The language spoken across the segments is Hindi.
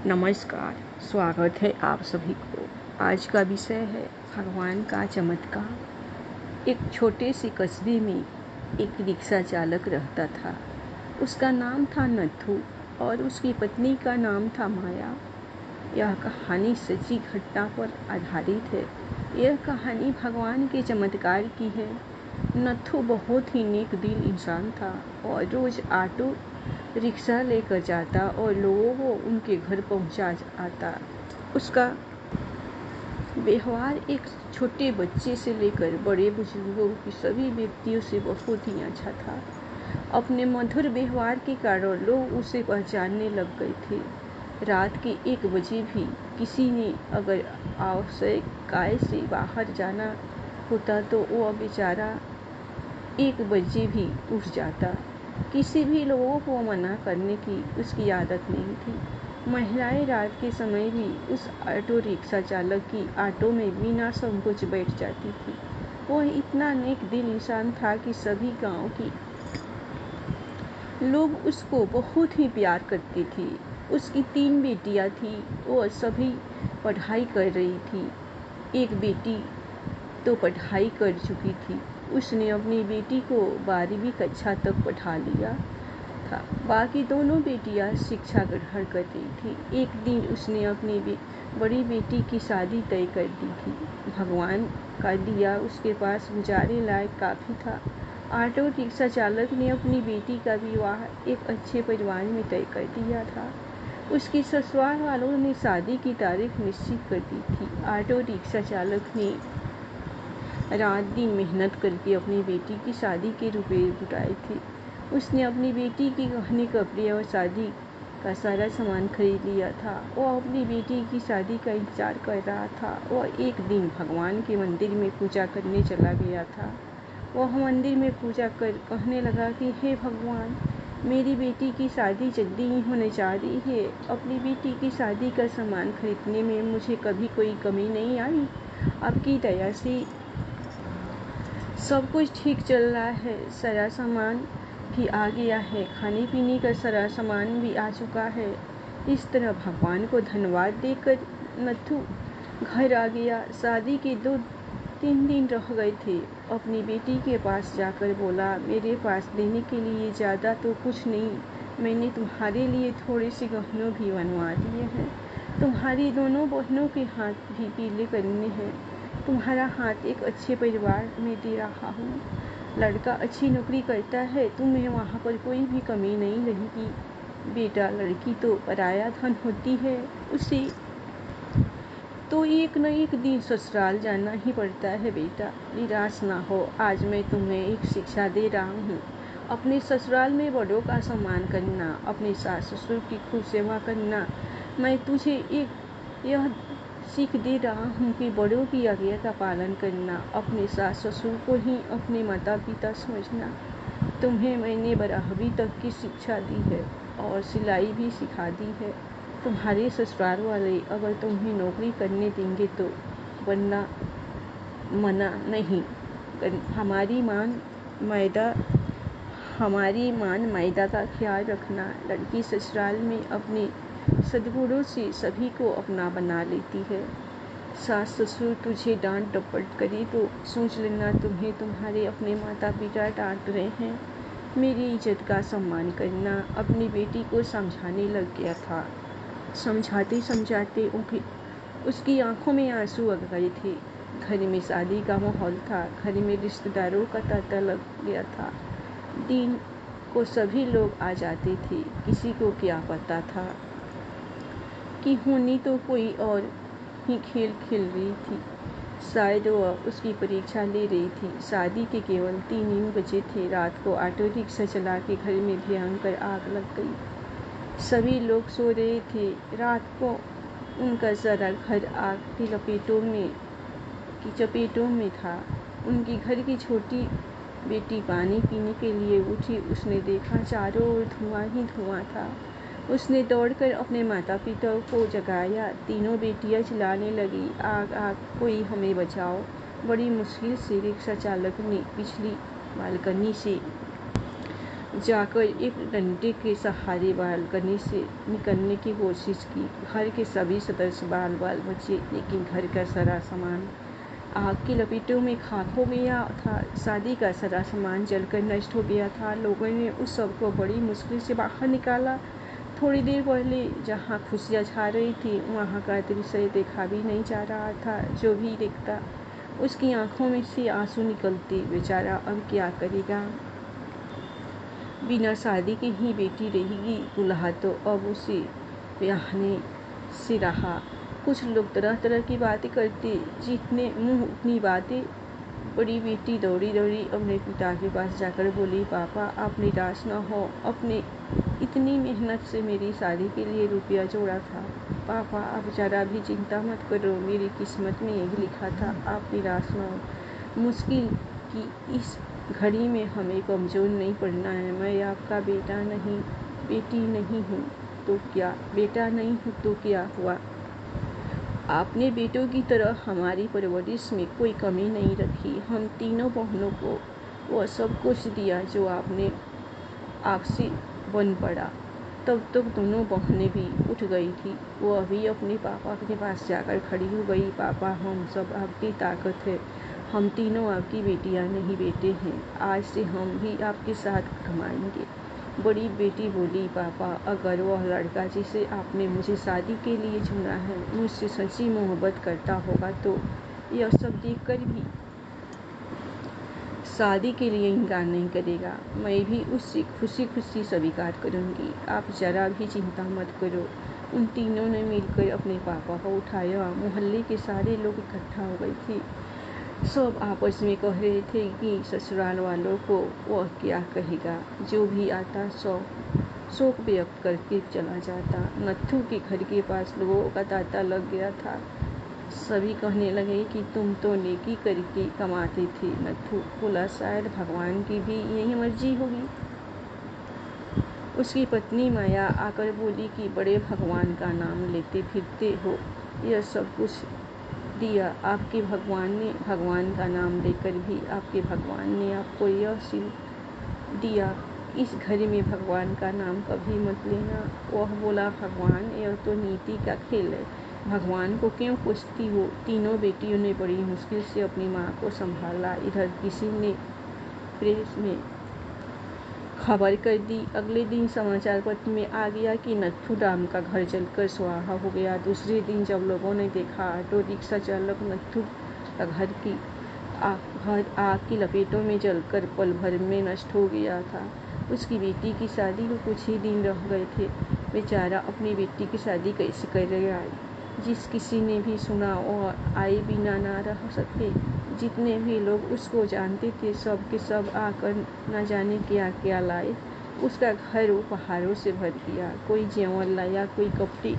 नमस्कार, स्वागत है आप सभी को। आज का विषय है भगवान का चमत्कार। एक छोटे से कस्बे में एक रिक्शा चालक रहता था। उसका नाम था नथु और उसकी पत्नी का नाम था माया। यह कहानी सच्ची घटना पर आधारित है। यह कहानी भगवान के चमत्कार की है। नथु बहुत ही नेक दिल इंसान था और रोज ऑटो रिक्शा लेकर जाता और लोगों को उनके घर पहुंचा आता। उसका व्यवहार एक छोटे बच्चे से लेकर बड़े बुजुर्गों की सभी व्यक्तियों से बहुत ही अच्छा था। अपने मधुर व्यवहार के कारण लोग उसे पहचानने लग गए थे। रात के 1 बजे भी किसी ने अगर आवश्यक काय से बाहर जाना होता तो वह बेचारा 1 बजे भी उठ जाता। किसी भी लोगों को मना करने की उसकी आदत नहीं थी। महिलाएं रात के समय भी उस ऑटो रिक्शा चालक की ऑटो में बिना संकोच बैठ जाती थी। वह इतना नेक दिल इंसान था कि सभी गांव की लोग उसको बहुत ही प्यार करते थे। उसकी 3 बेटियां थी और सभी पढ़ाई कर रही थी। एक बेटी तो पढ़ाई कर चुकी थी। उसने अपनी बेटी को 12वीं कक्षा तक पढ़ा लिया था। बाकी दोनों बेटियां शिक्षा ग्रहण कर रही थी। एक दिन उसने अपनी बड़ी बेटी की शादी तय कर दी थी। भगवान का दिया उसके पास गुजारे लायक काफ़ी था। ऑटो रिक्शा चालक ने अपनी बेटी का विवाह एक अच्छे परिवार में तय कर दिया था। उसके ससुराल वालों ने शादी की तारीख निश्चित कर दी थी। ऑटो रिक्शा चालक ने रात दिन मेहनत करके अपनी बेटी की शादी के रुपए जुटाए थे। उसने अपनी बेटी के गहने कपड़े और शादी का सारा सामान खरीद लिया था। वह अपनी बेटी की शादी का इंतजार कर रहा था। वह एक दिन भगवान के मंदिर में पूजा करने चला गया था। वह मंदिर में पूजा कर कहने लगा कि हे भगवान, मेरी बेटी की शादी जल्दी ही होने जा रही है। अपनी बेटी की शादी का सामान खरीदने में मुझे कभी कोई कमी नहीं आई। आपकी दया से सब कुछ ठीक चल रहा है। सारा सामान भी आ गया है। खाने पीने का सारा सामान भी आ चुका है। इस तरह भगवान को धन्यवाद देकर नथु घर आ गया। शादी के 2-3 दिन रह गए थे। अपनी बेटी के पास जाकर बोला, मेरे पास देने के लिए ज़्यादा तो कुछ नहीं। मैंने तुम्हारे लिए थोड़े से गहनों भी बनवा दिए हैं। तुम्हारी दोनों बहनों के हाथ भी पीले करने हैं। तुम्हारा हाथ एक अच्छे परिवार में दे रहा हूँ। लड़का अच्छी नौकरी करता है। तुम्हें वहाँ पर कोई भी कमी नहीं रहेगी। बेटा, लड़की तो पराया धन होती है। उसे तो एक न एक दिन ससुराल जाना ही पड़ता है। बेटा, निराश ना हो। आज मैं तुम्हें एक शिक्षा दे रहा हूँ। अपने ससुराल में बड़ों का सम्मान करना, अपने सास ससुर की खूब सेवा करना। मैं तुझे यह सीख दे रहा हूँ कि बड़ों की आज्ञा का पालन करना, अपने सास ससुर को ही अपने माता पिता समझना। तुम्हें मैंने 12वीं तक की शिक्षा दी है और सिलाई भी सिखा दी है। तुम्हारे ससुराल वाले अगर तुम्हें नौकरी करने देंगे तो वरना मना नहीं। हमारी मान मैदा का ख्याल रखना। लड़की ससुराल में अपने सद्गुणों से सभी को अपना बना लेती है। सास ससुर तुझे डांट डपट करे तो सोच लेना तुम्हें तुम्हारे अपने माता पिता डांट रहे हैं। मेरी इज्जत का सम्मान करना। अपनी बेटी को समझाने लग गया था। समझाते समझाते उसकी आंखों में आंसू आ गए थे। घर में शादी का माहौल था। घर में रिश्तेदारों का तांता लग गया था। दिन को सभी लोग आ जाते थे। किसी को क्या पता था कि होनी तो कोई और ही खेल खेल रही थी। शायद वह उसकी परीक्षा ले रही थी। शादी के केवल 3 बजे थे। रात को ऑटो रिक्शा चला के घर में भयंकर आग लग गई। सभी लोग सो रहे थे। रात को उनका सारा घर आग की चपेटों में था। उनकी घर की छोटी बेटी पानी पीने के लिए उठी। उसने देखा चारों ओर धुआं ही धुआं था। उसने दौड़कर अपने माता पिता को जगाया। तीनों बेटियां चिल्लाने लगी, आग आग, कोई हमें बचाओ। बड़ी मुश्किल से रिक्शा चालक ने पिछली बालकनी से जाकर एक डंडे के सहारे बालकनी से निकलने की कोशिश की। घर के सभी सदस्य बाल बाल बचे, लेकिन घर का सारा सामान आग की लपेटों में खाक हो गया था। शादी का सारा सामान जलकर नष्ट हो गया था। लोगों ने उस सब को बड़ी मुश्किल से बाहर निकाला। थोड़ी देर पहले जहाँ खुशियाँ छा रही थी, वहाँ का दृश्य देखा भी नहीं जा रहा था। जो भी देखता उसकी आंखों में से आंसू निकलते। बेचारा अब क्या करेगा? बिना शादी के ही बेटी रहेगी। दूल्हा तो अब उसे ब्याहने से रहा। कुछ लोग तरह तरह की बातें करते, जितने मुंह उतनी बातें। बड़ी बेटी दौड़ी दौड़ी अपने पिता के पास जाकर बोली, पापा आप निराश न हो, अपने इतनी मेहनत से मेरी शादी के लिए रुपया जोड़ा था। पापा आप जरा भी चिंता मत करो, मेरी किस्मत में यही लिखा था, आप निराश न हो। मुश्किल की इस घड़ी में हमें कमज़ोर नहीं पड़ना है। मैं आपका बेटी नहीं हूँ तो क्या, बेटा नहीं हूँ तो क्या हुआ? आपने बेटों की तरह हमारी परवरिश में कोई कमी नहीं रखी। हम तीनों बहनों को वह सब कुछ दिया जो आपसे बन पड़ा। तब तक दोनों बहनें भी उठ गई थी। वो अभी अपने पापा के पास जाकर खड़ी हो गई। पापा हम सब आपकी ताकत है, हम तीनों आपकी बेटियां नहीं बेटे हैं। आज से हम भी आपके साथ कमाएंगे। बड़ी बेटी बोली, पापा अगर वह लड़का जिसे आपने मुझे शादी के लिए चुना है मुझसे सच्ची मोहब्बत करता होगा तो यह सब देखकर भी शादी के लिए इनकार नहीं करेगा। मैं भी उससे खुशी खुशी स्वीकार करूंगी। आप जरा भी चिंता मत करो। उन तीनों ने मिलकर अपने पापा को उठाया। मोहल्ले के सारे लोग इकट्ठा हो गए थे। सब आपस में कह रहे थे कि ससुराल वालों को वह क्या कहेगा। जो भी आता शोक व्यक्त करके चला जाता। नत्थू के घर के पास लोगों का तांता लग गया था। सभी कहने लगे कि तुम तो नेकी करके कमाते थे। नत्थू बोला, शायद भगवान की भी यही मर्जी होगी। उसकी पत्नी माया आकर बोली कि बड़े भगवान का नाम लेते फिरते हो, यह सब कुछ दिया आपके भगवान ने। भगवान का नाम लेकर भी आपके भगवान ने आपको यह सीख दिया। इस घर में भगवान का नाम कभी मत लेना। वह बोला, भगवान यह तो नीति का खेल है, भगवान को क्यों पूछती हो? तीनों बेटियों ने बड़ी मुश्किल से अपनी माँ को संभाला। इधर किसी ने प्रेस में खबर कर दी। अगले दिन समाचार पत्र में आ गया कि नत्थू राम का घर जलकर स्वाहा हो गया। दूसरे दिन जब लोगों ने देखा, ऑटो रिक्शा चालक नत्थू का घर आग की लपेटों में जलकर पल भर में नष्ट हो गया था। उसकी बेटी की शादी को कुछ ही दिन रह गए थे। बेचारा अपनी बेटी की शादी कैसे करेगा? जिस किसी ने भी सुना वह आए बिना ना रह सके। जितने भी लोग उसको जानते थे सब के सब आकर न जाने क्या क्या लाए। उसका घर उपहारों से भर दिया। कोई जेवर लाया, कोई कपड़े,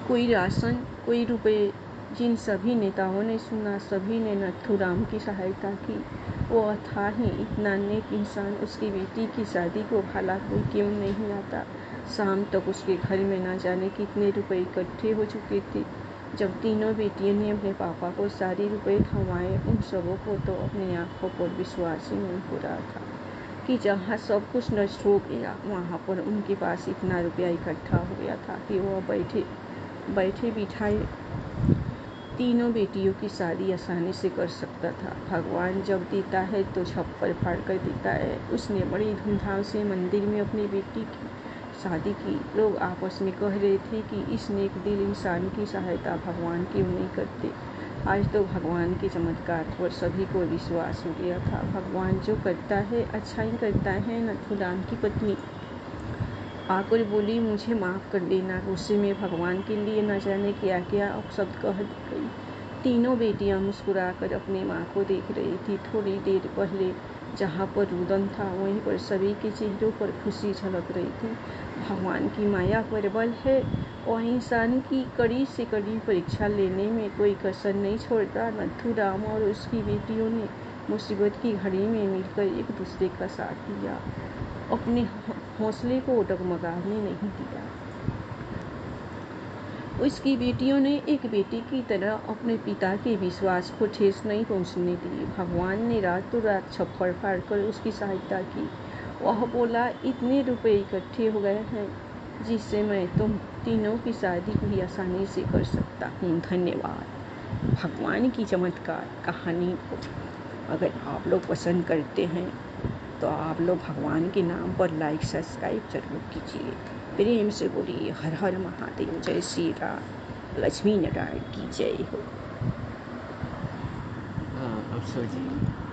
कोई राशन, कोई रुपए। जिन सभी नेताओं ने सुना, सभी ने नत्थूराम की सहायता की। वो था ही इतना नेक इंसान। उसकी बेटी की शादी को भला कोई क्यों नहीं आता। शाम तक उसके घर में न जाने कितने रुपए इकट्ठे हो चुके थे। जब तीनों बेटियों ने अपने पापा को सारे रुपए थमाए, उन सबों को तो अपनी आंखों पर विश्वास ही नहीं हो रहा था कि जहाँ सब कुछ नष्ट हो गया वहाँ पर उनके पास इतना रुपया इकट्ठा हो गया था कि वह बैठे बिठाए तीनों बेटियों की शादी आसानी से कर सकता था। भगवान जब देता है तो छप्पर फाड़ कर देता है। उसने बड़ी धूमधाम से मंदिर में अपनी बेटी की शादी की। लोग आपस में कह रहे थे कि इस नेक दिल इंसान की सहायता भगवान क्यों नहीं करते। आज तो भगवान के चमत्कार पर सभी को विश्वास हो गया था। भगवान जो करता है अच्छा ही करता है। नथुराम की पत्नी आकर बोली, मुझे माफ़ कर देना। गुस्से में भगवान के लिए न जाने क्या क्या अपशब्द कह गई। तीनों बेटियां मुस्कुराकर अपनी माँ को देख रही थी। थोड़ी देर पहले जहाँ पर रुदन था वहीं पर सभी के चेहरों पर खुशी झलक रही थी। भगवान की माया प्रबल है, वह इंसान की कड़ी से कड़ी परीक्षा लेने में कोई कसर नहीं छोड़ता। नथुराम और उसकी बेटियों ने मुसीबत की घड़ी में मिलकर एक दूसरे का साथ दिया, अपने हौसले को डगमगाने नहीं दिया। उसकी बेटियों ने एक बेटी की तरह अपने पिता के विश्वास को ठेस नहीं पहुंचने दी। भगवान ने रातों रात छप्पर फाड़कर उसकी सहायता की वह बोला, इतने रुपए इकट्ठे हो गए हैं जिससे मैं तुम तीनों की शादी भी आसानी से कर सकता हूँ। धन्यवाद। भगवान की चमत्कार कहानी को अगर आप लोग पसंद करते हैं तो आप लोग भगवान के नाम पर लाइक सब्सक्राइब जरूर कीजिए। प्रेम से बोलिए हर हर महादेव, जय श्री राम, लक्ष्मी नारायण की जय हो। अब सोचिए।